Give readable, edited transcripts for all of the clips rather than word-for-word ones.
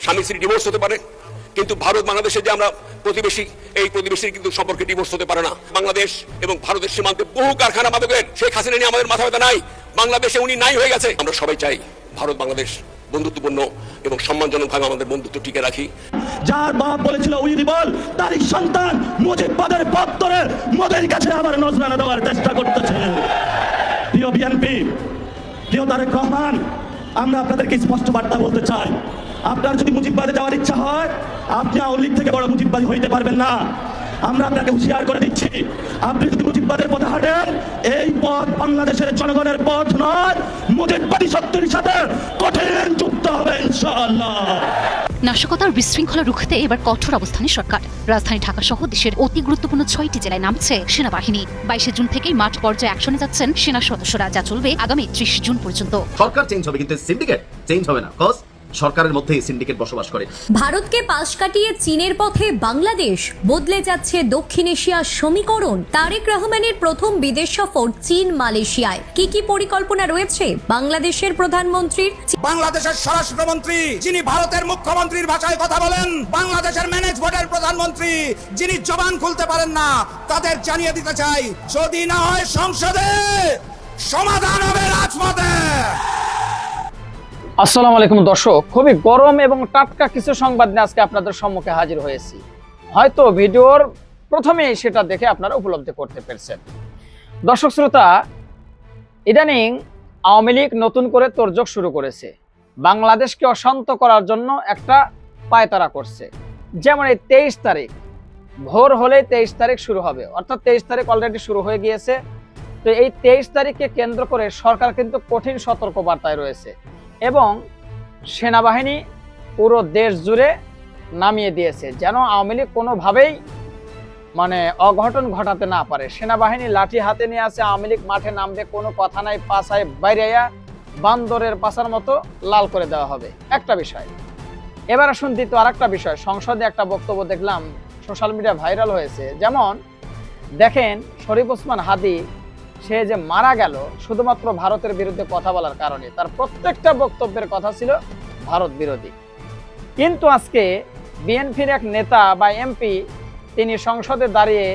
স্বামী স্ত্রী ডিভোর্স হতে পারে, কিন্তু ভারত বাংলাদেশে যে আমরা প্রতিবেশী, এই প্রতিবেশীর কিন্তু সম্পর্কে ডিভোর্স হতে পারে না। বাংলাদেশ এবং ভারতের সীমান্তে বহু কারখানা মাদকের, শেখ হাসিনা নিয়ে আমাদের মাথা ব্যথা নাই, বাংলাদেশে উনি নাই হয়ে গেছে। আমরা সবাই চাই ভারত বাংলাদেশ বন্ধুত্বপূর্ণ এবং সম্মানজনকভাবে আমাদের বন্ধুত্ব টিকে রাখি। যার বাপ বলেছিল উইদি বল, তারই সন্তান মুজিববাদের পথ ধরে মোদের কাছে আবার নজরানা দেওয়ার চেষ্টা করতেছে। প্রিয় বিএনপি, প্রিয় তারেক রহমান, আমরা আপনাদেরকে স্পষ্ট বার্তা বলতে চাই, আপনার যদি মুজিববাদে যাওয়ার ইচ্ছা হয়, আপনি আওয়ামী লীগ থেকে বড় মুজিববাদী হইতে পারবেন না। আমরা আপনাকে হুঁশিয়ার করে দিচ্ছি, আপনি যদি মুজিববাদের পথে হাঁটেন, এই পথ বাংলাদেশের জনগণের পথ নয়, মুজিববাদী শক্তির সাথে কঠিন যুক্ত হবে ইনশাআল্লাহ। নাশকতার বিশৃঙ্খলা রুখতে এবার কঠোর অবস্থানে সরকার। রাজধানী ঢাকা সহ দেশের অতি গুরুত্বপূর্ণ 6টি জেলায় নামছে সেনাবাহিনী। 22 জুন থেকেই মাঠ পর্যায়ে অ্যাকশনে যাচ্ছেন সেনা সদস্যরা, যা চলবে আগামী 30 জুন পর্যন্ত। সরকার চেঞ্জ হবে কিন্তু সিন্ডিকেট চেঞ্জ হবে না, কজ সরকারের মধ্যেই সিন্ডিকেট বসবাস করে। ভারতকে পাশ কাটিয়ে চীনের পথে বাংলাদেশ, বদলে যাচ্ছে দক্ষিণ এশিয়ার সমীকরণ। তারেক রহমানের প্রথম বিদেশ সফর চীন মালয়েশিয়ায়। কি কি পরিকল্পনা রয়েছে বাংলাদেশের প্রধানমন্ত্রীর? বাংলাদেশের স্বরাষ্ট্রমন্ত্রী যিনি ভারতের মুখ্যমন্ত্রীর ভাষায় কথা বলেন, বাংলাদেশের ম্যানেজ বোর্ডের প্রধানমন্ত্রী যিনি জবান খুলতে পারেন না, তাদের জানিয়ে দিতে চাই, যদি না হয় সংসদে, সমাধান হবে রাজপথে। আসসালামু আলাইকুম দর্শক, খুবই গরম এবং টাটকা কিছু সংবাদ নিয়ে আজকে আপনাদের সম্মুখে হাজির হয়েছি। হয়তো ভিডিওর প্রথমেই সেটা দেখে আপনারা উপলব্ধি করতে পেরেছেন। দর্শক শ্রোতা, ইদানিং আওয়ামী লীগ নতুন করে তোড়জোড় শুরু করেছে, বাংলাদেশকে অশান্ত করার জন্য একটা পায়তারা করছে। যেমন এই 23 তারিখ ভোর হলে 23 তারিখ শুরু হবে, অর্থাৎ 23 তারিখ অলরেডি শুরু হয়ে গিয়েছে। তো এই 23 তারিখকে কেন্দ্র করে সরকার কিন্তু কঠিন সতর্কবার্তায় রয়েছে এবং সেনাবাহিনী পুরো দেশ জুড়ে নামিয়ে দিয়েছে, যেন আওয়ামী লীগ কোনোভাবেই অঘটন ঘটাতে না পারে। সেনাবাহিনী লাঠি হাতে নিয়ে আছে, আওয়ামী লীগ মাঠে নামবে কোনো কথা নাই, পাছায় বাইরেয়া বান্দরের পাছার মতো লাল করে দেওয়া হবে, একটা বিষয়। এবার আসুন দ্বিতীয় আরেকটা বিষয়। সংসদে একটা বক্তব্য দেখলাম, সোশ্যাল মিডিয়া ভাইরাল হয়েছে। যেমন দেখেন, শরীফ ওসমান হাদি, সে যে মারা গেল শুধুমাত্র ভারতের বিরুদ্ধে কথা বলার কারণে, তার প্রত্যেকটা বক্তব্যের কথা ছিল ভারত বিরোধী। কিন্তু আজকে বিএনপির এক নেতা বা এমপি, তিনি সংসদে দাঁড়িয়ে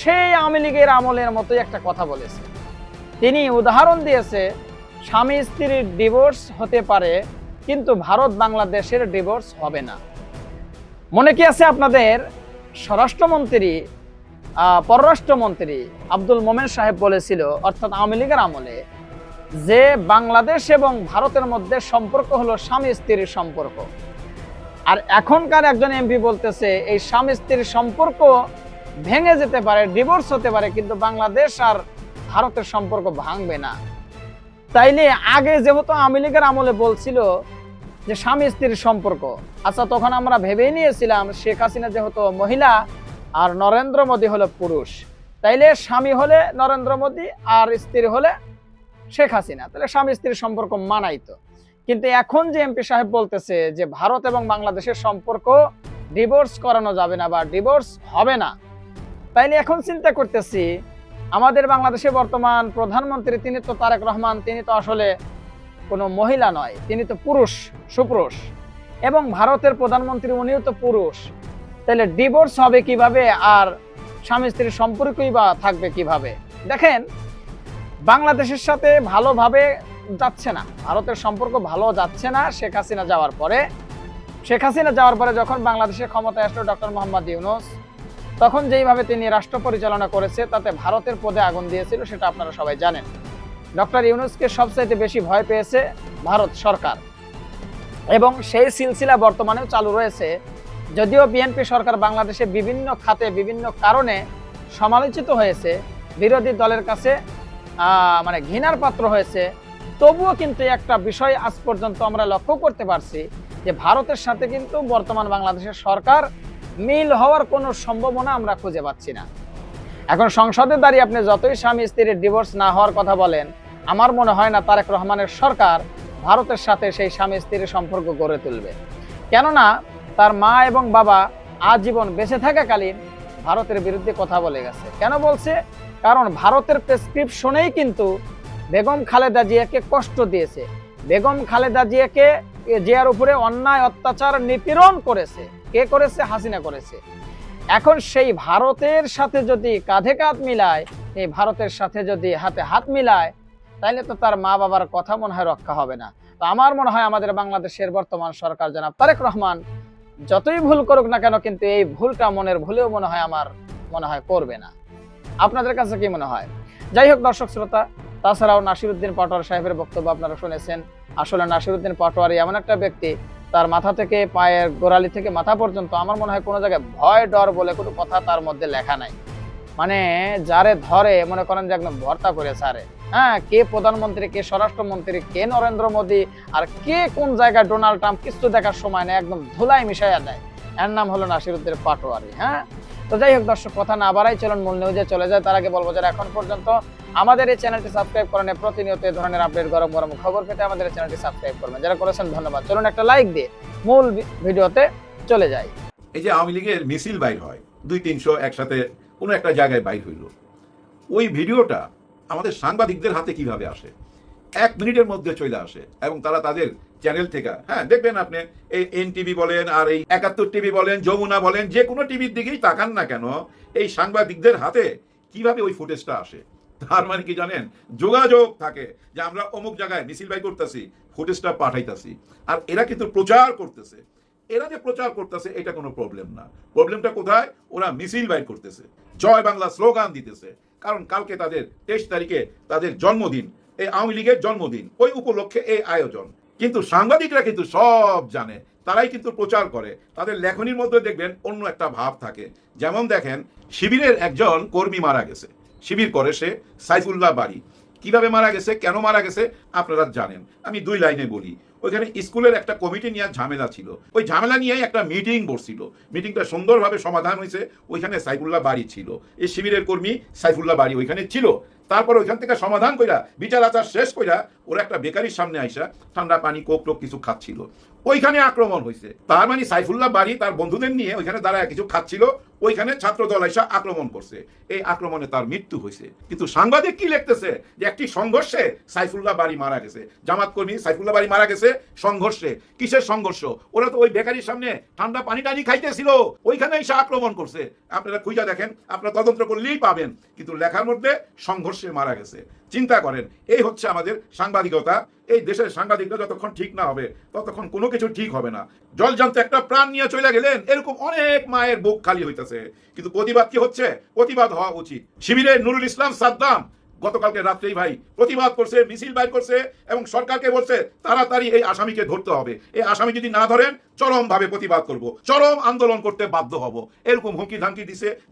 সেই আওয়ামী লীগের আমলের মতোই একটা কথা বলেছে। তিনি উদাহরণ দিয়েছে, স্বামী স্ত্রীর ডিভোর্স হতে পারে কিন্তু ভারত বাংলাদেশের ডিভোর্স হবে না। মনে কি আছে আপনাদের, স্বরাষ্ট্রমন্ত্রী পররাষ্ট্রমন্ত্রী আব্দুল মোমেন সাহেব বলেছিল, অর্থাৎ আওয়ামী লীগের আমলে, যে বাংলাদেশ এবং ভারতের মধ্যে সম্পর্ক হলো স্বামী স্ত্রীর সম্পর্ক। আর এখনকার একজন এমপি বলতেছে এই স্বামী স্ত্রীর সম্পর্ক ভেঙে যেতে পারে, ডিভোর্স হতে পারে, কিন্তু বাংলাদেশ আর ভারতের সম্পর্ক ভাঙবে না। তাইলে আগে যেহেতু আওয়ামী লীগের আমলে বলছিল যে স্বামী স্ত্রীর সম্পর্ক, আচ্ছা তখন আমরা ভেবেই নিয়েছিলাম শেখ হাসিনা যেহেতু মহিলা আর নরেন্দ্র মোদী হলো পুরুষ, তাইলে স্বামী হলে নরেন্দ্র মোদী আর স্ত্রী হলে শেখ হাসিনা, তাহলে স্বামী স্ত্রীর সম্পর্ক মানাইতো। কিন্তু এখন যে এমপি সাহেব বলতেছে যে ভারত এবং বাংলাদেশের সম্পর্ক ডিভোর্স করানো যাবে না বা ডিভোর্স হবে না, তাইলে এখন চিন্তা করতেছি, আমাদের বাংলাদেশে বর্তমান প্রধানমন্ত্রী তিনি তো তারেক রহমান, তিনি তো আসলে কোনো মহিলা নয়, তিনি তো পুরুষ, সুপুরুষ, এবং ভারতের প্রধানমন্ত্রী উনিও তো পুরুষ। তাহলে ডিভোর্স হবে কিভাবে আর স্বামী স্ত্রীর সম্পর্কই বা থাকবে কিভাবে? দেখেন, বাংলাদেশের সাথে ভালোভাবে যাচ্ছে না, ভারতের সম্পর্ক ভালো যাচ্ছে না। শেখ হাসিনা যাওয়ার পরে যখন বাংলাদেশে ক্ষমতায় আসলো ডক্টর মোহাম্মদ ইউনূস, তখন যেইভাবে তিনি রাষ্ট্র পরিচালনা করেছে তাতে ভারতের পদে আগুন দিয়েছিল, সেটা আপনারা সবাই জানেন। ডক্টর ইউনূসকে সবচাইতে বেশি ভয় পেয়েছে ভারত সরকার, এবং সেই সিলসিলা বর্তমানেও চালু রয়েছে। যদিও বিএনপি সরকার বাংলাদেশে বিভিন্ন খাতে বিভিন্ন কারণে সমালোচিত হয়েছে, বিরোধী দলের কাছে ঘৃণার পাত্র হয়েছে, তবুও কিন্তু একটা বিষয় আজ পর্যন্ত আমরা লক্ষ্য করতে পারছি যে ভারতের সাথে কিন্তু বর্তমান বাংলাদেশের সরকার মিল হওয়ার কোনো সম্ভাবনা আমরা খুঁজে পাচ্ছি না। এখন সংসদে দাঁড়িয়ে আপনি যতই স্বামী স্ত্রীর ডিভোর্স না হওয়ার কথা বলেন, আমার মনে হয় না তারেক রহমানের সরকার ভারতের সাথে সেই স্বামী স্ত্রীর সম্পর্ক গড়ে তুলবে। কেননা তার মা এবং বাবা আজীবন বেঁচে থাকাকালীন ভারতের বিরুদ্ধে কথা বলে গেছে। কেন বলছে? কারণ ভারতের প্রেসক্রিপশনেই কিন্তু বেগম খালেদা জিয়াকে কষ্ট দিয়েছে, বেগম খালেদা জিয়াকে জিয়ার উপরে অন্যায় অত্যাচার নিপীড়ন করেছে। কে করেছে? হাসিনা করেছে। এখন সেই ভারতের সাথে যদি কাঁধে কাঁধ মিলায়, এই ভারতের সাথে যদি হাতে হাত মিলায়, তাইলে তো তার মা বাবার কথা মনে হয় রক্ষা হবে না। তো আমার মনে হয় আমাদের বাংলাদেশের বর্তমান সরকার জনাব তারেক রহমান যতই ভুল করুক না কেন, কিন্তু এই ভুলটা মনের ভুলেও মনে হয় আমার মনে হয় করবে না। আপনাদের কাছে কি মনে হয়? যাই হোক দর্শক শ্রোতা, তাছাড়াও নাসিরউদ্দিন পাটোয়ারি সাহেবের বক্তব্য আপনারা শুনেছেন। আসলে নাসিরউদ্দিন পাটোয়ারি এমন একটা ব্যক্তি, তার মাথা থেকে পায়ের গোড়ালি থেকে মাথা পর্যন্ত আমার মনে হয় কোনো জায়গায় ভয় ডর বলে কোনো কথা তার মধ্যে লেখা নাই। মানে যারে ধরে মনে করেন যে একদম ভর্তা করে ছাড়ে। হ্যাঁ, কে প্রধানমন্ত্রী, কে স্বরাষ্ট্রমন্ত্রী, কে নরেন্দ্র মোদী, আর কে কোন জায়গায় ডোনাল্ড ট্রাম্প, কিছু দেখার সময় নেই, একদম ধুলাই মিশাইয়া দেয়। এর নাম হলো নাসিরউদ্দিন পাটোয়ারি। হ্যাঁ, তো যাই হোক দর্শক, কথা না বাড়াই চলুন মূল নিউজে চলে যায়। তার আগে বলবো, যারা এখন পর্যন্ত আমাদের এই চ্যানেলটি সাবস্ক্রাইব করেন, প্রতিনিয়ত এই ধরনের আপডেট গরম গরম খবর পেতে আমাদের এই চ্যানেলটি সাবস্ক্রাইব করবেন। যারা করেছেন ধন্যবাদ। চলুন একটা লাইক দিয়ে মূল ভিডিওতে চলে যাই। এই যে আওয়ামী লীগের মিছিল বাইর হয় 200-300 একসাথে কোনো একটা জায়গায় বাইর হইল, ওই ভিডিওটা আমাদের সাংবাদিকদের হাতে কিভাবে আসে? 1 মিনিটের মধ্যে চলে আসে এবং তারা তাদের চ্যানেল থেকে, হ্যাঁ দেখবেন আপনি এই NTV বলেন আর এই 71 টিভি বলেন, যমুনা বলেন, যে কোনো টিভির দিকেই তাকান না কেন, এই সাংবাদিকদের হাতে কিভাবে ওই ফুটেজটা আসে। তার মানে কি জানেন? যোগাযোগ থাকে যে আমরা অমুক জায়গায় মিছিল বাইর করতেছি, ফুটেজটা পাঠাইতেছি, আর এরা কিন্তু প্রচার করতেছে। এরা যে প্রচার করতেছে এটা কোনো প্রবলেম না। প্রবলেমটা কোথায়? ওরা মিছিল বাইর করতেছে, জয় বাংলা স্লোগান দিতেছে। কারণ কালকে তাদের 23 তারিখে তাদের জন্মদিন, এই আওয়ামী লীগের জন্মদিন, ওই উপলক্ষে এই আয়োজন। কিন্তু সাংবাদিকরা কিন্তু সব জানে, তারাই কিন্তু প্রচার করে। তাদের লেখনির মধ্যে দেখবেন অন্য একটা ভাব থাকে। যেমন দেখেন, শিবিরের একজন কর্মী মারা গেছে, শিবির করে সে, সাইফুল্লাহ বাড়ি। কিভাবে মারা গেছে, কেন মারা গেছে আপনারা জানেন। আমি 2 লাইনে বলি। ওইখানে স্কুলের একটা কমিটি নিয়ে ঝামেলা ছিল, ওই ঝামেলা নিয়ে একটা মিটিং বসছিল। মিটিংটা সুন্দরভাবে সমাধান হয়েছে। ওইখানে সাইফুল্লাহ বাড়ি ছিল, এই শিবিরের কর্মী সাইফুল্লাহ বাড়ি ওইখানে ছিল। তারপর ওইখান থেকে সমাধান কইরা, বিচার আচার শেষ কইরা, ওরা একটা বেকারির সামনে আইসা ঠান্ডা পানি কোক টোক কিছু খাচ্ছিল। ওইখানে আক্রমণ হয়েছে। তার মানে সাইফুল্লাহ বাড়ি তার বন্ধুদের নিয়ে ওইখানে দাঁড়ায় কিছু খাচ্ছিল, ওইখানে ছাত্র দল আইসা আক্রমণ করছে। এই আক্রমণে তার মৃত্যু হয়েছে। কিন্তু সাংবাদিক কি লিখতেছে যে একটি সংঘর্ষে সাইফুল্লাহ বাড়ি মারা গেছে, জামাত কর্মী সাইফুল্লাহ বাড়ি মারা গেছে সংঘর্ষে। কিসের সংঘর্ষ? ওরা তো ওই বেকারির সামনে ঠান্ডা পানি টানি খাইতেছিল, ওইখানে এসে আক্রমণ করছে। আপনারা খুঁজা দেখেন, আপনারা তদন্ত করলেই পাবেন। কিন্তু লেখার মধ্যে সংঘর্ষে মারা গেছে। চিন্তা করেন, এই হচ্ছে আমাদের সাংবাদিকতা। এই দেশের সাংবাদিকরা যতক্ষণ ঠিক না হবে ততক্ষণ কোনো কিছু ঠিক হবে না। জলজান্ত একটা প্রাণ নিয়ে চলে গেলেন, এরকম অনেক মায়ের বুক খালি হইতেছে। কিন্তু প্রতিবাদ কি হচ্ছে? প্রতিবাদ হওয়া উচিত। শিবিরের নুরুল ইসলাম সাদ্দাম গতকালকে রাত্রেই ভাই প্রতিবাদ করছে, মিছিল বাইর করছে এবং সরকারকে বলছে তাড়াতাড়ি এই আসামিকে ধরতে হবে। এই আসামি যদি না ধরেন চরম ভাবে প্রতিবাদ করব, চরম আন্দোলন করতে বাধ্য হব, এরকম হুমকি ধামকি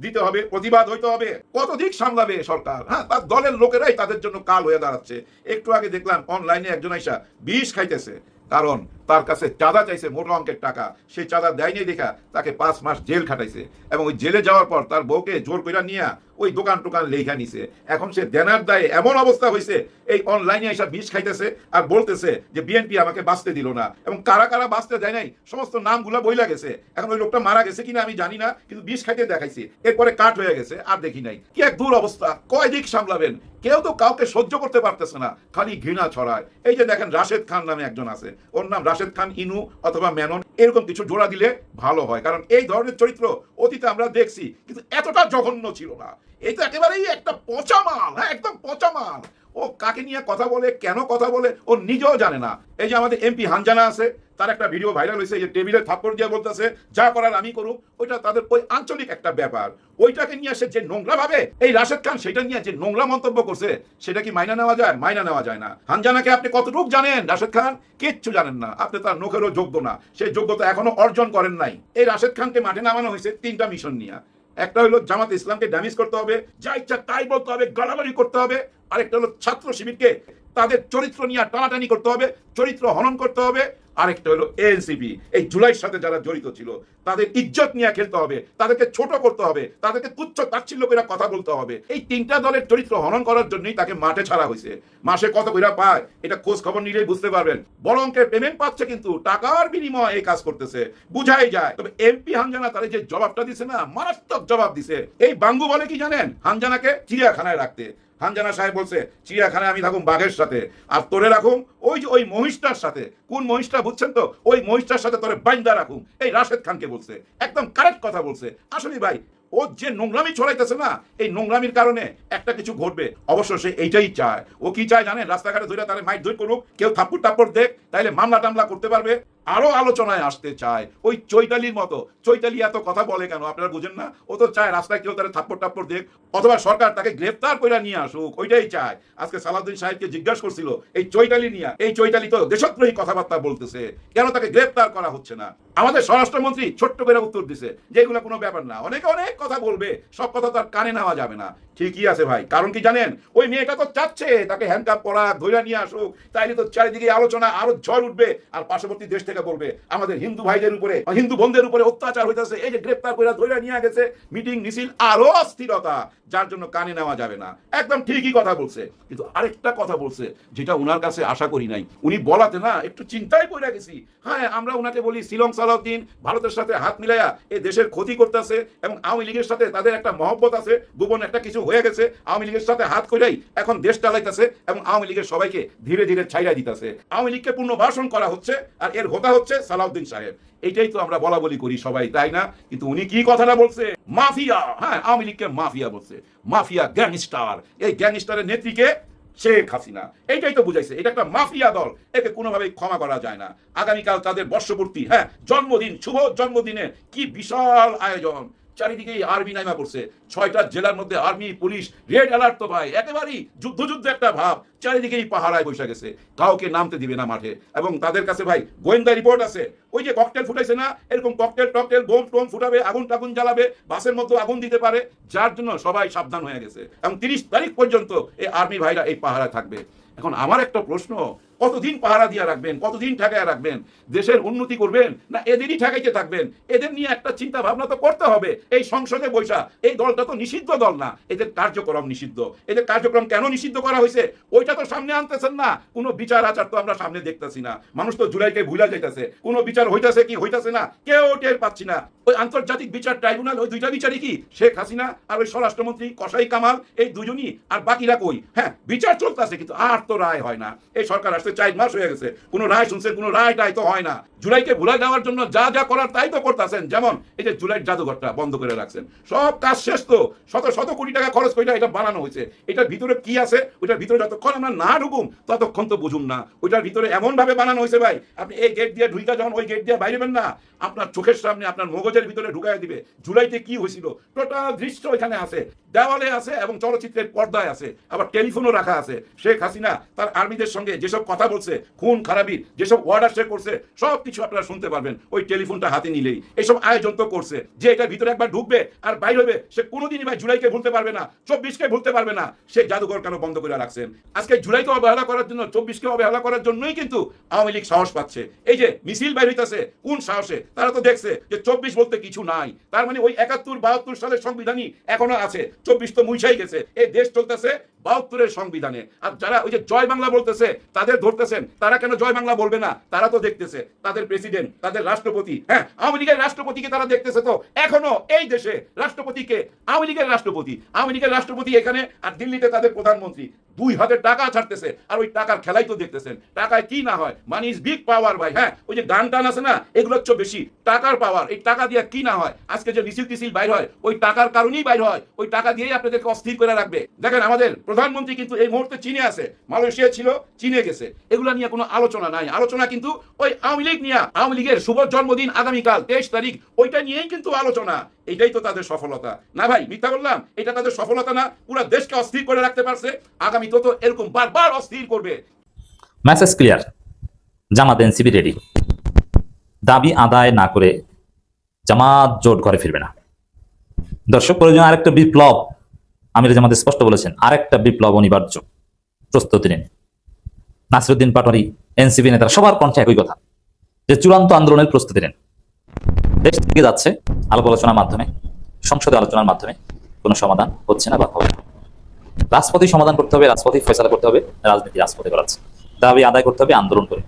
দিতে হবে, প্রতিবাদ হইতে হবে। কত দিক সামলাবে সরকার? হ্যাঁ, তার দলের লোকেরাই তাদের জন্য কাল হয়ে দাঁড়াচ্ছে। একটু আগে দেখলাম অনলাইনে একজন আইসা বিষ খাইতেছে, কারণ তার কাছে চাঁদা চাইছে মোটা অঙ্কের টাকা। সেই চাঁদা দেয়নি দেখা তাকে 5 মাস জেল খাটাইছে এবং ওই জেলে যাওয়ার পর তার বউকে জোর কইরা নিয়ে ওই দোকান টোকান লেখা নিছে। এখন সে দেনার দায়ে এমন অবস্থা হয়েছে, এই অনলাইনে এসে বিষ খাইতেছে আর বলতেছে যে বিএনপি আমাকে বাঁচতে দিল না, এবং কারা কারা বাঁচতে দেয় নাই সমস্ত নামগুলা বইলা গেছে। এখন ওই লোকটা মারা গেছে কিনা আমি জানি না, কিন্তু বিষ খাইতে দেখাইছে, এরপরে কাট হয়ে গেছে, আর দেখি নাই। কি এক দূর অবস্থা! কয় দিক সামলাবেন? কেউ তো কাউকে সহ্য করতে পারতেছে না, খালি ঘৃণা ছড়ায়। এই যে দেখেন, রাশেদ খান নামে একজন আছে, ওর নাম রাশেদ খান ইনু অথবা মেনন, এরকম কিছু জোড়া দিলে ভালো হয়। কারণ এই ধরনের চরিত্র অতীতে আমরা দেখছি, কিন্তু এতটা জঘন্য ছিল না। এই তো একেবারেই একটা পচা মাল, হ্যাঁ একদম পচা মাল। ও কাকে নিয়ে কথা বলে, কেন কথা বলে ও নিজেও জানে না। এই যে আমাদের এমপি হানজানা আছে, তার একটা ভিডিও ভাইরাল হয়েছে, যে টেবিলে থাপ্পড় দিয়ে বলতেছে যা করার আমি করুক। ওইটা তাদের ওই আঞ্চলিক একটা ব্যাপার। ওইটাকে নিয়ে সে যে নোংরা ভাবে, এই রাশেদ খান সেটা নিয়ে যে নোংরা মন্তব্য করছে, সেটা কি মাইনা নেওয়া যায়? মাইনা নেওয়া যায় না। হানজানাকে আপনি কতটুকু জানেন? রাশেদ খান কিচ্ছু জানেন না। আপনি তার নখেরও যোগ্য না, সেই যোগ্যতা এখনো অর্জন করেন নাই। এই রাশেদ খানকে মাঠে নামানো হয়েছে 3টা মিশন নিয়ে। একটা হলো জামাত ইসলামকে ড্যামেজ করতে হবে, যা ইচ্ছা তাই বলতে হবে, গালাগালি করতে হবে। আরেকটা হলো ছাত্র শিবিরকে তাদের চরিত্র নিয়ে টানাটানি করতে হবে, চরিত্র হনন করতে হবে। আরেকটা হলো এনসিপি, এই জুলাইয়ের সাথে যারা জড়িত ছিল তাদের ইজ্জত নিয়ে খেলতে হবে, তাদেরকে ছোট করতে হবে, তাদেরকে তুচ্ছ তাচ্ছিল্য করে কথা বলতে হবে। এই 3টা দলের চরিত্র হনন করার জন্যই তাকে মাঠে ছাড়া হয়েছে। মাসে কত কইরা পায় এটা খোঁজ খবর নিলেই বুঝতে পারবেন। বড় অঙ্কের পেমেন্ট পাচ্ছে, কিন্তু টাকার বিনিময়ে এই কাজ করতেছে, বুঝাই যায়। তবে এমপি হানজানা তারা যে জবাবটা দিছে না, মারাত্মক জবাব দিছে। এই বাঙ্গু বলে কি জানেন? হানজানাকে চিড়িয়াখানায় রাখতে। হানজানা সাহেব বলছে চিড়িয়াখানায় আমি থাকুন বাঘের সাথে। সাথে, আর তোরে রাখুম ওই যে ওই মহিষটার সাথে। কোন মহিষটা বুঝছেন তো? ওই মহিষটার সাথে তোরে বাইন্দা রাখুম। এই রাশেদ খানকে বলছে, একদম কারেক্ট কথা বলছে। আসলে ভাই ও যে নোংরামি ছড়াইতেছে না, এই নোংরামির কারণে একটা কিছু ঘটবে। অবশ্য সে এইটাই চায়। ও কি চায় জানেন? রাস্তাঘাটে ধরে তারা মাইট ধরে করুক, কেউ থাপ্পড় টাপ্পড় দেখ, তাইলে মামলা টামলা করতে পারবে। আরো আলোচনায় আসতে চায় ওই চৈতালির মতো। চৈতালি এত কথা বলে কেন আপনারা বুঝেন না? ও তো চায় রাস্তায় কেউ তারা থাপ্পড় টাপ্পড় দেখ, অথবা সরকার তাকে গ্রেফতার করে নিয়ে আসুক, ওইটাই চায়। আজকে সালাউদ্দিন সাহেবকে জিজ্ঞাসা করছিল এই চৈতালি নিয়ে, এই চৈতালি তো দেশদ্রোহী কথাবার্তা বলতেছে, কেন তাকে গ্রেফতার করা হচ্ছে না? আমাদের স্বরাষ্ট্রমন্ত্রী ছোট্ট করে উত্তর দিছে যে এগুলো কোনো ব্যাপার না, অনেকে অনেক কথা বলবে, সব কথা তো আর কানে নেওয়া যাবে না। ঠিকই আছে ভাই, কারণ কি জানেন? ওই মেয়েটা তো চাচ্ছে তাকে হ্যান্ডকাপ পরা ধরে নিয়ে আসুক, তাইলে তো চারিদিকে আলোচনা আরো ঝড় উঠবে। আর পার্শ্ববর্তী দেশ থেকে বলবে আমাদের হিন্দু ভাইদের উপরে, হিন্দু বোনদের উপরে অত্যাচার হইতেছে, এই যে গ্রেফতার করে ধরে নিয়ে গেছে, মিটিং মিছিল আরো অস্থিরতা, যার জন্য কানে নেওয়া যাবে না। একদম ঠিকই কথা বলছে। কিন্তু আরেকটা কথা বলছে যেটা উনার কাছে আশা করি নাই, উনি বলাতে না একটু চিন্তায় পড়ে গেছি। হ্যাঁ, আমরা উনাকে বলি শিলং সালাউদ্দিন ভারতের সাথে হাত মিলাইয়া এই দেশের ক্ষতি করতেছে, এবং আওয়ামী লীগের সাথে তাদের একটা মহব্বত আছে, গোপন একটা কিছু হয়ে গেছে, আওয়ামী লীগের সাথে হাত কইরাই এখন দেশ চালাইতেছে, এবং আওয়ামী লীগের সবাইকে ধীরে ধীরে ছাইড়া দিতেছে। আওয়ামী লীগকে পুনর্বাসন করা হচ্ছে, আর এর হোতা হচ্ছে সালাউদ্দিন সাহেব। এইটাই তো আমরা বলা বলি করি সবাই, তাই না? কিন্তু উনি কি কথাটা বলছে? মাফিয়া। হ্যাঁ, আওয়ামী লীগকে মাফিয়া বলছে, মাফিয়া গ্যাংস্টার। এই গ্যাংস্টারের নেত্রীকে শেখ হাসিনা। এইটাই তো বুঝাইছে, এটা একটা মাফিয়া দল, একে কোনোভাবেই ক্ষমা করা যায় না। আগামীকাল তাদের বর্ষপূর্তি, হ্যাঁ জন্মদিন, শুভ জন্মদিনে কি বিশাল আয়োজন, চারিদিকে আর্মি নাইমা পড়ছে, 6টা জেলার মধ্যে আর্মি পুলিশ রেড অ্যালার্ট। তো ভাই একেবারেই যুদ্ধ একটা ভাব, চারিদিকেই পাহারায় বসে গেছে, কাউকে নামতে দিবে না মাঠে। এবং তাদের কাছে ভাই গোয়েন্দা রিপোর্ট আছে, ওই যে ককটেল ফুটাইছে না, এরকম ককটেল বোম টোম ফুটাবে, আগুন টাগুন জ্বালাবে, বাসের মধ্যে আগুন দিতে পারে, যার জন্য সবাই সাবধান হয়ে গেছে। এবং 30 তারিখ পর্যন্ত এই আর্মি ভাইরা এই পাহারায় থাকবে। এখন আমার একটা প্রশ্ন, কতদিন পাহারা দিয়ে রাখবেন? কতদিন ঠেকায় রাখবেন? দেশের উন্নতি করবেন না এদেরই ঠেকাইতে থাকবেন? এদের নিয়ে একটা চিন্তা ভাবনা তো করতে হবে। এই সংসদে বৈশা, এই দলটা তো নিষিদ্ধ দল না, এদের কার্যক্রম নিষিদ্ধ। এদের কার্যক্রম কেন নিষিদ্ধ করা হয়েছে ওইটা তো সামনে আনতেছেন না। কোনো বিচার আচার তো আমরা সামনে দেখতেছি না। মানুষ তো জুলাইকে ভুলা যাইতেছে, কোনো বিচার হইতাছে কি হইতাছে না কেউ টের পাচ্ছি না। ওই আন্তর্জাতিক বিচার ট্রাইব্যুনাল, ওই দুইটা বিচারই কি শেখ হাসিনা আর ওই স্বরাষ্ট্রমন্ত্রী কসাই কামাল, এই দুজনই, আর বাকিরা কই? হ্যাঁ, বিচার চলতেছে কিন্তু আর তো রায় হয় না। এই সরকার আসতে 4 মাস হয়ে গেছে, কোনো রায় শুনছেন? কোনো রায় টাই তো হয় না। জুলাইকে ভুলা দেওয়ার জন্য যা যা করার তাই তো করতেছেন। যেমন এই যে জুলাইয়ের জাদুঘরটা বন্ধ করে রাখছেন, সব কাজ শেষ তো, শত কোটি টাকা খরচ করে এটা বানানো হয়েছে। এটার ভিতরে কি আছে? ওইটার ভিতরে যতক্ষণ আমরা না ঢুকুম ততক্ষণ তো বুঝুন না। ওইটার ভিতরে এমন ভাবে বানানো হয়েছে ভাই, আপনি এই গেট দিয়ে ঢুইকা যখন ওই গেট দিয়ে বাইরেবেন না, আপনার চোখের সামনে আপনার মগজের ভিতরে ঢুকাই দিবে জুলাইতে কি হয়েছিল। টোটাল দৃশ্য এখানে আছে, দেওয়ালে আছে, এবং চলচ্চিত্রের পর্দায় আছে, আবার টেলিফোনও রাখা আছে। শেখ হাসিনা তার আর্মিদের সঙ্গে যেসব কথা বলছে, খুন খারাপির যেসব অর্ডার সে করছে, সব কিছু আপনারা শুনতে পারবেন ওই টেলিফোনটা হাতে নিলেই। এইসব আয়োজন তো করছে যে এটার ভিতরে একবার ঢুকবে আর বাইরে হবে, সে কোনোদিনই ভাই জুলাইকে ভুলতে পারবে না, 24কে ভুলতে পারবে না। সে জাদুঘর কেন বন্ধ করে রাখছেন? আজকে জুলাইকে অবহেলা করার জন্য, 24কে অবহেলা করার জন্যই কিন্তু আওয়ামী লীগ সাহস পাচ্ছে। এই যে মিছিল বাইর হইতেছে, কোন সাহসে? তারা তো দেখছে যে 24 বলতে কিছু নাই। তার মানে ওই 71-72 সালের সংবিধানই এখনো আছে, 24 তো মুছাই গেছে। এই দেশ চলতেছে 72-এর সংবিধানে। আর যারা ওই যে জয় বাংলা বলতেছে তাদের ধরতেছেন, তারা কেন জয় বাংলা বলবে না? তারা তো দেখতেছে তাদের প্রেসিডেন্ট, তাদের রাষ্ট্রপতি, হ্যাঁ আওয়ামী লীগের রাষ্ট্রপতিকে তারা দেখতেছে। তো এখনো এই দেশে রাষ্ট্রপতিকে আওয়ামী লীগের রাষ্ট্রপতি, আওয়ামী লীগের রাষ্ট্রপতি এখানে, আর দিল্লিতে তাদের প্রধানমন্ত্রী 2 হাতে টাকা ছাড়তেছে, আর ওই টাকার খেলাই তো দেখতেছেন। টাকায় কি না হয়, মানি ইজ বিগ পাওয়ার ভাই। হ্যাঁ, ওই যে গান টান আছে না, এগুলো হচ্ছে বেশি টাকার পাওয়ার। এই টাকা দিয়ে কি না হয়? আজকে যে মিছিল টিছিল বাইর হয়, ওই টাকার কারণেই বাইর হয়। ওই টাকা দিয়েই আপনাদেরকে অস্থির করে রাখবে। দেখেন আমাদের প্রধানমন্ত্রী কিন্তু এই মুহূর্তে চীনে আছে, মালয়েশিয়া ছিল, চীনে গেছে। এগুলা নিয়ে কোনো আলোচনা নাই। আলোচনা কিন্তু ওই আওয়ামী লীগ নিয়ে, আওয়ামী লীগের শুভ জন্মদিন আগামীকাল 23 তারিখ, ওইটা নিয়েই কিন্তু আলোচনা। এটাই তো তাদের সফলতা না ভাই? মিথ্যা বললাম? এটা তাদের সফলতা না? পুরো দেশকে অস্থির করে রাখতে পারছে। আগামী তো এরকম বারবার অস্থির করবে। মেসেজ ক্লিয়ার, জামাত এনসিপি রেডি। দাবি আদায় না করে জামাত জোট ঘরে ফিরবে না। দর্শক, প্রয়োজন আরেকটা বিপ্লব। আমির জামাত স্পষ্ট বলেছেন, আরেকটা বিপ্লব অনিবার্য, প্রস্তুতি নিন। নাসিরউদ্দিন পাটোয়ারি, এনসিপি নেতারা সবার কণ্ঠে একই কথা, যে চূড়ান্ত আন্দোলনের প্রস্তুতি নেন। দেশ থেকে যাচ্ছে আলাপ আলোচনার মাধ্যমে, সংসদে আলোচনার মাধ্যমে কোনো সমাধান হচ্ছে না বা হবে না। রাজপথে সমাধান করতে হবে, রাজপথে ফয়সালা করতে হবে, রাজনীতি রাজপথে করাচ্ছে। দাবি আদায় করতে হবে আন্দোলন করে।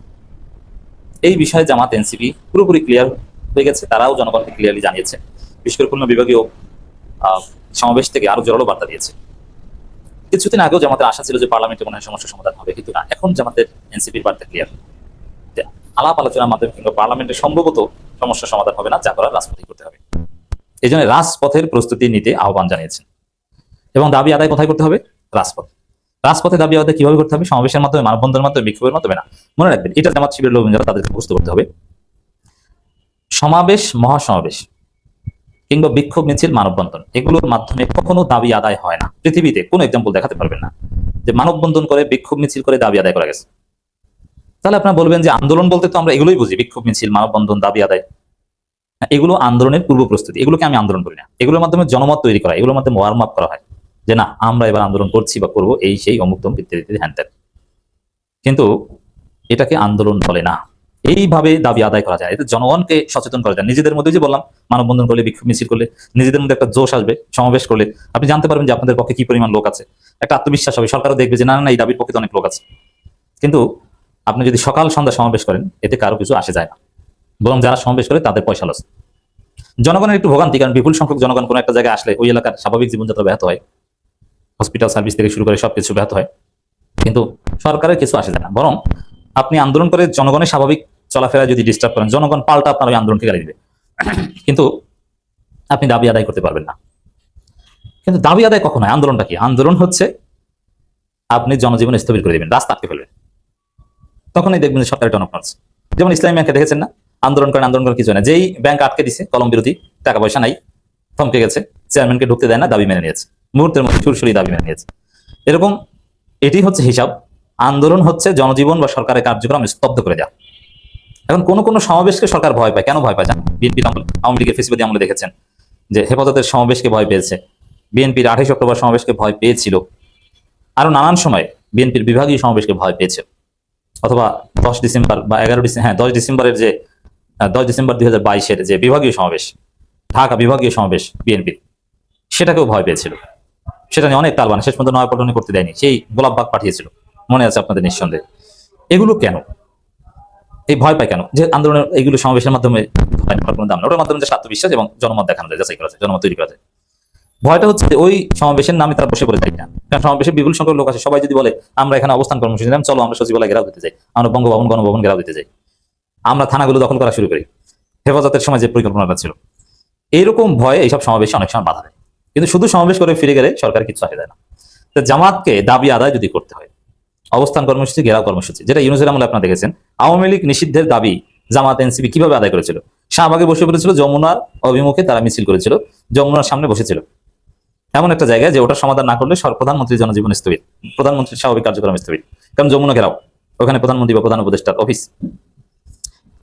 এই বিষয়ে জামাত এনসিপি পুরোপুরি ক্লিয়ার হয়ে গেছে, তারাও জনগণকে ক্লিয়ারলি জানিয়েছে। বিশেষ করে খুলনা বিভাগীয় সমাবেশ থেকে আরো জোরালো বার্তা দিয়েছে। কিছুদিন আগেও জামাতের আশা ছিল যে পার্লামেন্টে মনে হয় সমস্যার সমাধান হবে, কিন্তু না, এখন জামাতের এনসিপির বার্তা ক্লিয়ার, আলাপ আলোচনার মাধ্যমে কিংবা পার্লামেন্টে সম্ভবত সমস্যার সমাধান হবে না, যা করার রাজপথে করতে হবে। এই জন্য রাজপথের প্রস্তুতি নিতে আহ্বান জানিয়েছেন এবং দাবি আদায় কোথায় করতে হবে? রাজপথে দাবি আদায় কিভাবে করতে হবে? সমাবেশের মাধ্যমে, মানববন্ধনের মাধ্যমে, বিক্ষোভের মাধ্যমে না। মনে রাখবেন, এটা জামাত শিবিরের লোকজন যারা, তাদেরকে বুঝতে করতে হবে, সমাবেশ, মহাসমাবেশ কিংবা বিক্ষোভ মিছিল, মানববন্ধন, এগুলোর মাধ্যমে কখনো দাবি আদায় হয় না। পৃথিবীতে কোনো এক্সাম্পল দেখাতে পারবেন না যে মানববন্ধন করে, বিক্ষোভ মিছিল করে দাবি আদায় করা গেছে। তাহলে আপনারা বলবেন যে আন্দোলন বলতে তো আমরা এগুলোই বুঝি, বিক্ষোভ মিছিল, মানববন্ধন, দাবি আদায়। এগুলো আন্দোলনের পূর্ব প্রস্তুতি, এগুলোকে আমি আন্দোলন করি না। এগুলোর মাধ্যমে জনমত তৈরি করা, এগুলোর মাধ্যমে ওয়ার্ম আপ করা হয় যে না, আমরা এবার আন্দোলন করছি বা করবো, এই সেই অমুক তমুক ইত্যাদি হ্যান ত্যান। কিন্তু এটাকে আন্দোলন বলে না। এইভাবে দাবি আদায় করা যায়, এতে জনগণকে সচেতন করা যায়। নিজেদের মধ্যে যে বললাম, মানববন্ধন করলে, বিক্ষোভ মিছিল করলে নিজেদের মধ্যে একটা জোশ আসবে, সমাবেশ করলে আপনি জানতে পারবেন যে আপনাদের পক্ষে কি পরিমাণ লোক আছে, একটা আত্মবিশ্বাস হবে, সরকারও দেখবে যে না না, এই দাবির পক্ষে তো অনেক লোক আছে। কিন্তু আপনি যদি সকাল সন্ধ্যা সমাবেশ করেন, এতে কারো কিছু আসে যায় না, বরং যারা সমাবেশ করে তাদের পয়সা লস। জনগণের একটু ভোগান্তি, কারণ বিপুল সংখ্যক জনগণ কোনো একটা জায়গায় আসলে ওই এলাকার স্বাভাবিক জীবনযাত্রা ব্যাহত হয়, হসপিটাল সার্ভিস থেকে শুরু করে সবকিছু ব্যাহত হয়, কিন্তু সরকারের কিছু আসে যায় না। বরং আপনি আন্দোলন করে জনগণের স্বাভাবিক চলাফেরা যদি ডিস্টার্ব করেন, জনগণ পাল্টা আপনার ওই আন্দোলনকে গালি দিবে, কিন্তু আপনি দাবি আদায় করতে পারবেন না। কিন্তু দাবি আদায় কখন হয়? আন্দোলনটা কি? আন্দোলন হচ্ছে আপনি জনজীবন স্থবির করে দেবেন, রাস্তা আটকে ফেলবেন, তখনই দেখবেন যে সরকারের টনক নড়ছে। যেমন ইসলামী ব্যাংকে দেখেছেন না, আন্দোলন করেন কিছু না, যেই ব্যাংক আটকে দিছে, কলম বিরোধী, টাকা পয়সা নাই, থমকে গেছে, চেয়ারম্যানকে ঢুকতে দেয় না, দাবি মেনে নিয়েছে, মুহূর্তের মধ্যে সুরসুরি দাবি মেনে নিয়েছে। এরকম এটি হচ্ছে হিসাব। আন্দোলন হচ্ছে জনজীবন বা সরকারের কার্যক্রম স্তব্ধ করে দেওয়া। এখন কোন কোন সমাবেশকে সরকার ভয় পায়। কেন ভয় পায় জানেন? বিএনপি, আওয়ামী লীগের ফেসিবাদী আমলে দেখেছেন যে হেফাজতের সমাবেশকে ভয় পেয়েছে, বিএনপির 28 অক্টোবর সমাবেশকে ভয় পেয়েছিল, আরো নানান সময় বিএনপির বিভাগীয় সমাবেশকে ভয় পেয়েছে, অথবা 10 ডিসেম্বর বা 11 ডিসেম্বর, 10 ডিসেম্বরের যে 10 ডিসেম্বর 2022-এর যে বিভাগীয় সমাবেশ, ঢাকা বিভাগীয় সমাবেশ বিএনপির, সেটাকেও ভয় পেয়েছিল। সেটা নিয়ে অনেক তালবান, শেষ পর্যন্ত নয়াপল্টনে করতে দেয়নি, সেই গোলাপবাগ পাঠিয়েছিল, মনে আছে আপনাদের নিঃসন্দেহে। এগুলো কেন? এই ভয় পায় কেন? যে আন্দোলনের এইগুলো সমাবেশের মাধ্যমে কোনো দাম না, ওটার মাধ্যমে যে আত্মবিশ্বাস এবং জনমত দেখানো যায়, যাচাই করা যায়, জনমত তৈরি করা যায়। ভয়টা হচ্ছে ওই সমাবেশের নামে তারা বসে পড়ে যায় না, কারণ সমাবেশে বিপুল সংখ্যক লোক আছে, সবাই যদি বলে আমরা এখানে অবস্থান কর্মসূচি নিলাম, চলো আমরা সচিবালয় ঘেরাও দিতে যাই, আমরা বঙ্গভবন, গণভবন ঘেরাও দিতে যাই, আমরা থানাগুলো দখল করা শুরু করি, হেফাজতের সময় যে পরিকল্পনাটা ছিল, এইরকম ভয়ে এইসব সমাবেশে অনেক সময় বাধা দেয়। কিন্তু শুধু সমাবেশ করে ফিরে গেলে সরকার কিছু আসে যায় না। তো জামাতকে দাবি আদায় যদি করতে হয়, অবস্থান কর্মসূচি, ঘেরাও কর্মসূচি, যেটা ইউনূসের আমলে আপনারা দেখেছেন, আওয়ামী লীগ নিষিদ্ধের দাবি জামাত এনসিপি কিভাবে আদায় করেছিল? শাহবাগে বসে পড়েছিল, যমুনার অভিমুখে তারা মিছিল করেছিল, যমুনার সামনে বসেছিল এমন একটা জায়গায় যে ওটার সমাধান না করলে প্রধানমন্ত্রীর জনজীবন স্থবির, প্রধানমন্ত্রীর স্বাভাবিক কার্যক্রম স্থবির, কারণ যমুনা ঘেরাও, ওখানে প্রধানমন্ত্রী বা প্রধান উপদেষ্টার অফিস।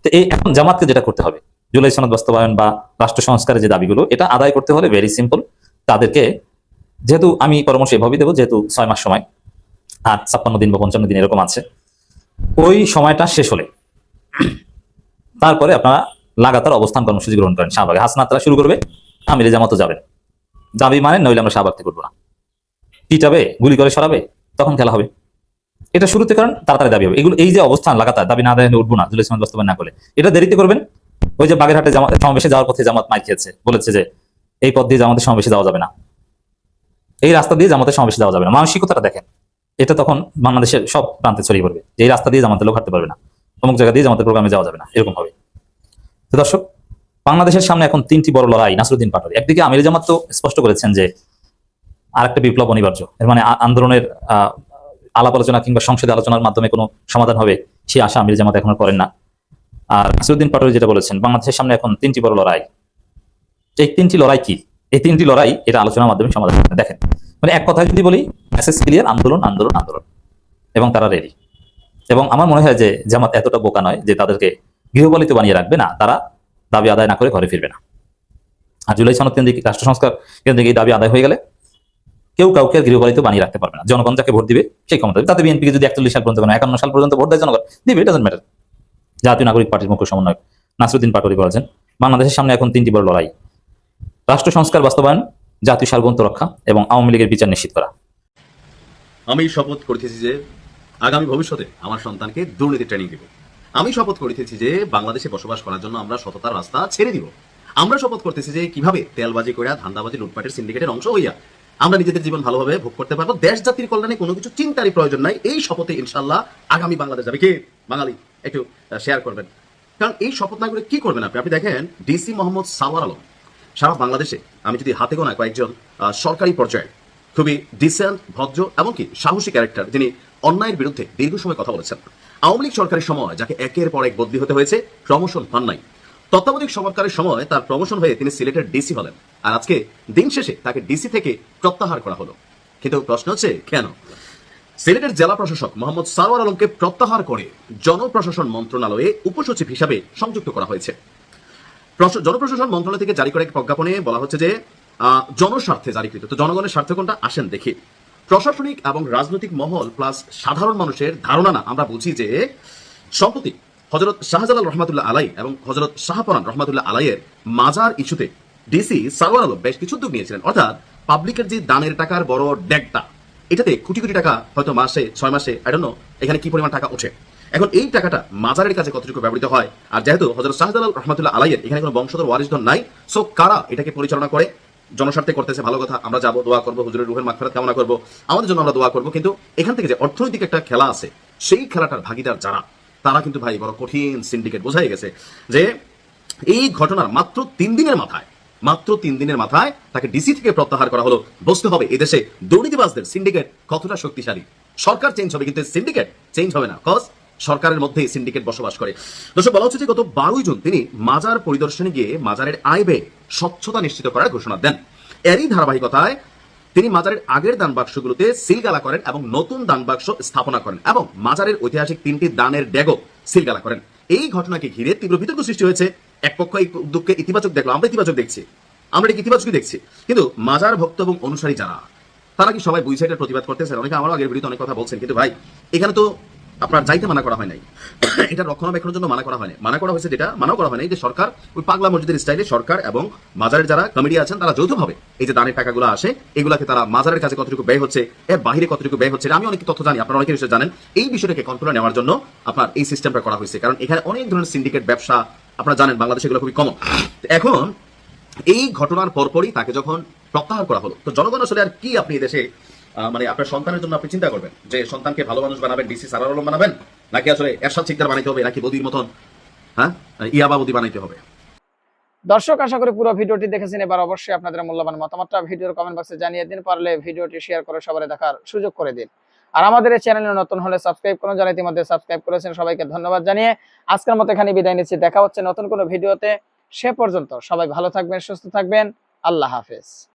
তো এই এখন জামাতকে যেটা করতে হবে, জুলাই সনদ বাস্তবায়ন বা রাষ্ট্র সংস্কারের যে দাবিগুলো, এটা আদায় করতে হলে ভেরি সিম্পল। তাদেরকে, যেহেতু আমি পরামর্শ এভাবেই দেবো, যেহেতু 6 মাস সময় আর 56 দিন বা 55 দিন এরকম আছে, ওই সময়টা শেষ হলে তারপরে আপনারা লাগাতার অবস্থান কর্মসূচি গ্রহণ করেন। শাহবাগে হাসনাতরা শুরু করবে, আমিরে জামাতও যাবেন, দাবি মানে নইলে আমরা শাহবাগ থেকে উঠবো না, পিটাবে, গুলি করে সরাবে, তখন খেলা হবে। এটা শুরুতে করেন, তাড়াতাড়ি দাবি হবে। এগুলো এই যে অবস্থান লাগাতার দাবি না দেয় উঠবো না, জুলাই সনদ বাস্তবায়ন না করলে, এটা দেরিতে করবেন। ওই যে বাগেরহাটে সমাবেশে যাওয়ার পথে জামাত মাইক খেয়েছে, বলেছে যে এই পথ দিয়ে জামাতের সমাবেশে যাওয়া যাবে না, এই রাস্তা দিয়ে জামাতের সমাবেশে যাওয়া যাবে না। মানসিকতাটা দেখেন, এটা তখন বাংলাদেশের সব প্রান্তে ছড়িয়ে পড়বে যে এই রাস্তা দিয়ে জামাতের লোক হাঁটতে পারবে না, অমুক জায়গা দিয়ে জামাতের প্রোগ্রামে যাওয়া যাবে না, এরকম হবে। তো দর্শক, বাংলাদেশের সামনে এখন 3টি বড় লড়াই। নাসরুদ্দিন পাটোয়ারি একদিকে, আমির জামাত তো স্পষ্ট করেছেন যে আরেকটা বিপ্লব অনিবার্য, এর মানে আন্দোলনের আলাপ আলোচনা কিংবা সংসদে আলোচনার মাধ্যমে কোনো সমাধান হবে, সেই আশা আমির জামাত এখন করেন না। আর নাসরুদ্দিন পাটোয়ারি যেটা বলেছেন, বাংলাদেশের সামনে এখন 3টি বড় লড়াই। এই 3টি লড়াই কি? এই 3টি লড়াই এটা আলোচনার মাধ্যমে সমাধান করতে দেখেন। মানে এক কথায় যদি বলি, মেসেজ ক্লিয়ার, আন্দোলন আন্দোলন আন্দোলন, এবং তারা রেডি। এবং আমার মনে হয় যে জামাত এতটা বোকা নয় যে তাদেরকে গৃহপালিত বানিয়ে রাখবে না, তারা দাবি আদায় না করে ঘরে ফিরবে না। আর জুলাই সনদ কেন্দ্রিক রাষ্ট্র সংস্কার কেন্দ্রিক এই দাবি আদায় হয়ে গেলে কেউ কাউকে গৃহপালিত বানিয়ে রাখতে পারবে না। জনগণ যাকে ভোট দিবে সেই ক্ষমতা দিবে। তাতে বিএনপিকে যদি 41 সাল পর্যন্ত 51 সাল পর্যন্ত ভোট দেয় জনগণ, দিবে, ইট ডাজন্ট ম্যাটার। জাতীয় নাগরিক পার্টির মুখ্য সমন্বয়ক নাসরুদ্দিন পাটোয়ারি বলেছেন, বাংলাদেশের সামনে এখন 3টি বড় লড়াই: রাষ্ট্র সংস্কার বাস্তবায়ন, জাতীয় সার্বভৌমত্ব রক্ষা এবং আওয়ামী লীগের বিচার নিশ্চিত করা। আমি শপথ করিতেছি যে আগামী ভবিষ্যতে আমার সন্তানকে দুর্নীতি ট্রেনিং দিব। আমি শপথ করিতেছি যে বাংলাদেশে বসবাস করার জন্য আমরা সততার রাস্তা ছেড়ে দিব। আমরা শপথ করতেছি যে কিভাবে তেলবাজি কইরা, ধান্দাবাজি, লুটপাটের সিন্ডিকেটের অংশ হইয়া আমরা নিজেদের জীবন ভালোভাবে ভোগ করতে পারবো, দেশ জাতির কল্যাণে কোনো কিছু চিন্তারই প্রয়োজন নাই। এই শপথে ইনশাল্লাহ আগামী বাংলাদেশ যাবে। কে বাঙালি একটু শেয়ার করবেন, কারণ এই শপথ না করে কি করবেন আপনি দেখেন ডিসি মোহাম্মদ সারওয়ার আলম সারা বাংলাদেশে আমি যদি হাতে গোনা কয়েকজন সরকারি পর্যায়ে খুবই ডিসেন্ট, ভদ্র, এমনকি সাহসী ক্যারেক্টার, যিনি অন্যায়ের বিরুদ্ধে দীর্ঘ সময় কথা বলেছেন। আওয়ামী লীগ সরকারের সময় যাকে একের পর এক বদলি হতে হয়েছে, প্রমোশন পান নাই। তত্ত্বাবধায়ক সরকারের সময় তার প্রমোশন হয়ে তিনি সিলেটের ডিসি হলেন, আর আজকে দিন শেষে তাকে ডিসি থেকে প্রত্যাহার করা হলো। কিন্তু প্রশ্ন হচ্ছে কেন সিলেটের জেলা প্রশাসক মোহাম্মদ সারওয়ার আলমকে প্রত্যাহার করে জনপ্রশাসন মন্ত্রণালয়ে উপসচিব হিসাবে সংযুক্ত করা হয়েছে। জনপ্রশাসন মন্ত্রণালয় থেকে জারি করা এক প্রজ্ঞাপনে বলা হচ্ছে যে জনস্বার্থে জারিকৃত। তো জনগণের স্বার্থে কোনটা আসেন দেখি। প্রশাসনিক এবং রাজনৈতিক মহল প্লাস সাধারণ মানুষের ধারণা না, আমরা বুঝি যে সম্প্রতি হযরত শাহজালাল রহমাতুল্লাহ আলাই এবং হযরত শাহপরান রহমাতুল্লাহ আলাইয়ের মাজার ইস্যুতে ডিসি সারওয়ার আলম বেশ কিছু উদ্যোগ নিয়েছিলেন। অর্থাৎ পাবলিকের যে দানের টাকার বড় ডেকটা, এটাতে কোটি কোটি টাকা হয়তো মাসে 6 মাসে আই ডোন্ট নো এখানে কি পরিমাণ টাকা ওঠে। এখন এই টাকাটা মাজারের কাছে কতটুকু ব্যবহৃত হয়, আর যেহেতু হযরত শাহজালাল রহমাতুল্লাহ আলাইয়ের এখানে কোনো বংশধর ওয়ারিসধর নাই, সো কারা এটাকে পরিচালনা করে, জনস্বার্থে করতেছে, ভালো কথা, আমরা যাবো, দোয়া করবো, হুজুরের রুহের মাগফিরাত কামনা করবো, আমাদের জন্য আমরা দোয়া করবো। কিন্তু এখান থেকে যে অর্থনৈতিক একটা খেলা আছে, সেই খেলাটার ভাগিদার যারা, তারা কিন্তু ভাই বড় কঠিন সিন্ডিকেট। বোঝাই গেছে যে এই ঘটনার মাত্র 3 দিনের মাথায় তাকে ডিসি থেকে প্রত্যাহার করা হলো। বুঝতে হবে এদেশে দুর্নীতিবাজদের সিন্ডিকেট কতটা শক্তিশালী। সরকার চেঞ্জ হবে কিন্তু সিন্ডিকেট চেঞ্জ হবে না, কজ সরকারের মধ্যে সিন্ডিকেট বসবাস করে। দর্শক, বলা হচ্ছে যে গত 12 জুন তিনি মাজার পরিদর্শনে গিয়ে মাজারের আয় ব্যয় স্বচ্ছতা নিশ্চিত করার ঘোষণা দেন। এরই ধারাবাহিকতায় তিনি মাজারের আগের দান বাক্সগুলোতে সিলগালা করেন এবং নতুন দান বাক্স স্থাপনা করেন এবং মাজারের ঐতিহাসিক 3টি দানের ডেগও সিলগালা করেন। এই ঘটনাকে ঘিরে তীব্র বিতর্ক সৃষ্টি হয়েছে। এক পক্ষ এই উদ্যোগকে ইতিবাচক দেখলো, আমরা ইতিবাচক দেখছি, আমরা এটা ইতিবাচকই দেখছি, কিন্তু মাজার ভক্ত এবং অনুসারী যারা, তারা কি সবাই বুঝে এটার প্রতিবাদ করতেছেন? অনেকে আমারও আগের ভিডিওতে অনেক কথা বলছেন, কিন্তু ভাই এখানে তো আপনার যাইতে মানা করা হয় নাই, এটা রক্ষণাবেক্ষণের জন্য মানা করা হয়নি। মানা করা হয়েছে, যেটা মানা করা হয় নাই, যে সরকার ওই পাগলা মসজিদের স্টাইলে সরকার এবং মাজারের যারা কমিটি আছেন তারা যৌথভাবে এই যে দানের টাকাগুলো আসে, এগুলাকে তারা মাজারের কাছে কতটুকু ব্যয় হচ্ছে, এর বাইরে কতটুকু ব্যয় হচ্ছে, আমি অনেক তথ্য জানি, আপনারা অনেকের বিষয়ে জানেন। এই বিষয়টাকে কন্ট্রোলে নেওয়ার জন্য আপনার এই সিস্টেমটা করা হয়েছে, কারণ এখানে অনেক ধরনের সিন্ডিকেট ব্যবসা আপনারা জানেন, বাংলাদেশে এগুলো খুবই কমন। এখন এই ঘটনার পরপরই তাকে যখন প্রত্যাহার করা হলো, তো জনগণ আসলে আর কি, আপনি দেশে মানে আপনার সন্তানের জন্য আপনি চিন্তা করবেন যে সন্তানকে ভালো মানুষ বানাবেন, ডিসি সারওয়ার আলম বানাবেন, নাকি আসলে এরশাদ শিকদার বানাইতে হবে, নাকি বদির মতন ইয়াবা বদি বানাইতে হবে? দর্শক, আশা করি পুরো ভিডিওটি দেখেছেন। এবার অবশ্যই আপনাদের মূল্যবান মতামতটা ভিডিওর কমেন্ট বক্সে জানিয়ে দিন, পারলে ভিডিওটি শেয়ার করে সবাই দেখার সুযোগ করে দিন। আর আমাদের এই চ্যানেলে নতুন হলে সাবস্ক্রাইব করুন, যারা ইতিমধ্যে সাবস্ক্রাইব করেছেন সবাইকে ধন্যবাদ জানিয়ে আজকের মতো এখানে বিদায় নিচ্ছি। দেখা হচ্ছে নতুন কোনো ভিডিওতে। সে পর্যন্ত সবাই ভালো থাকবেন, সুস্থ থাকবেন। আল্লাহ হাফেজ।